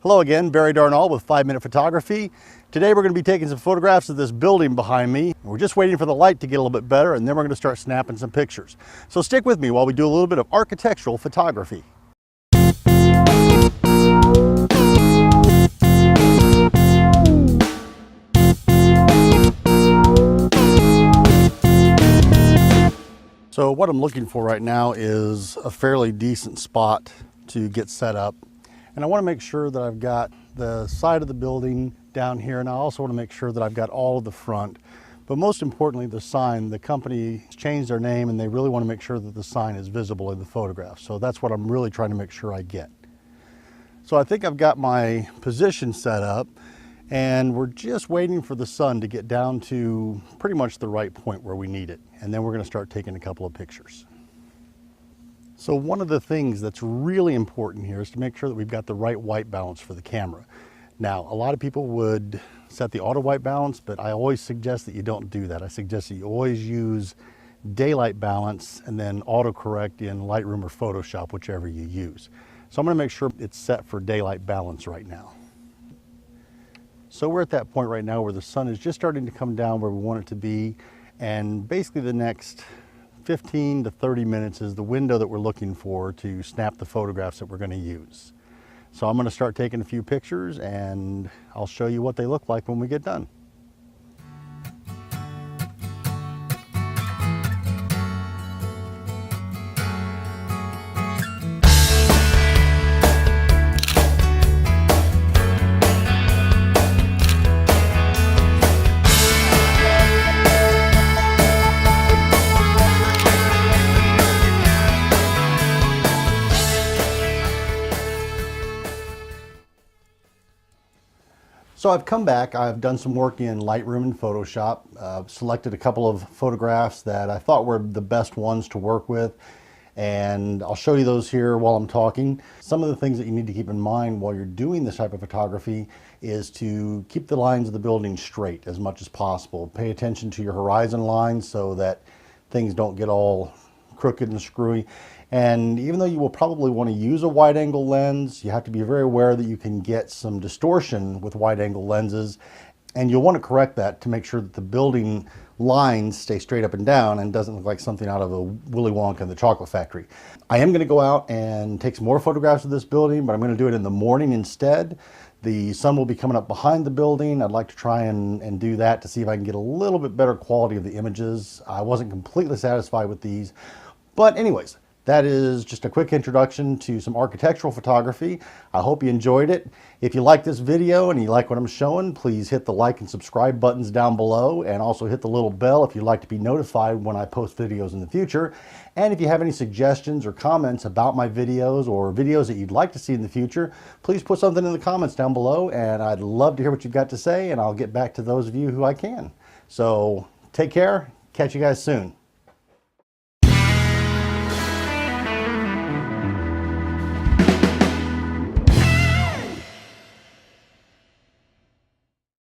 Hello again, Barry Darnall with 5 Minute Photography. Today we're going to be taking some photographs of this building behind me. We're just waiting for the light to get a little bit better, and then we're going to start snapping some pictures. So stick with me while we do a little bit of architectural photography. So what I'm looking for right now is a fairly decent spot to get set up. And I want to make sure that I've got the side of the building down here, and I also want to make sure that I've got all of the front. But most importantly, the sign. The company changed their name and they really want to make sure that the sign is visible in the photograph. So that's what I'm really trying to make sure I get. So I think I've got my position set up, and we're just waiting for the sun to get down to pretty much the right point where we need it. And then we're going to start taking a couple of pictures. So one of the things that's really important here is to make sure that we've got the right white balance for the camera. Now, a lot of people would set the auto white balance, but I always suggest that you don't do that. I suggest that you always use daylight balance and then autocorrect in Lightroom or Photoshop, whichever you use. So I'm going to make sure it's set for daylight balance right now. So we're at that point right now where the sun is just starting to come down where we want it to be, and basically the next 15 to 30 minutes is the window that we're looking for to snap the photographs that we're going to use. So I'm going to start taking a few pictures and I'll show you what they look like when we get done. So I've come back, I've done some work in Lightroom and Photoshop, selected a couple of photographs that I thought were the best ones to work with, and I'll show you those here while I'm talking. Some of the things that you need to keep in mind while you're doing this type of photography is to keep the lines of the building straight as much as possible. Pay attention to your horizon lines so that things don't get all crooked and screwy. And even though you will probably want to use a wide angle lens, you have to be very aware that you can get some distortion with wide angle lenses, and you'll want to correct that to make sure that the building lines stay straight up and down and doesn't look like something out of a Willy Wonka and the Chocolate Factory. I am going to go out and take some more photographs of this building, but I'm going to do it in the morning instead. The sun will be coming up behind the building. I'd like to try and do that to see if I can get a little bit better quality of the images. I wasn't completely satisfied with these, but anyways, that is just a quick introduction to some architectural photography. I hope you enjoyed it. If you like this video and you like what I'm showing, please hit the like and subscribe buttons down below, and also hit the little bell if you'd like to be notified when I post videos in the future. And if you have any suggestions or comments about my videos or videos that you'd like to see in the future, please put something in the comments down below, and I'd love to hear what you've got to say, and I'll get back to those of you who I can. So take care. Catch you guys soon.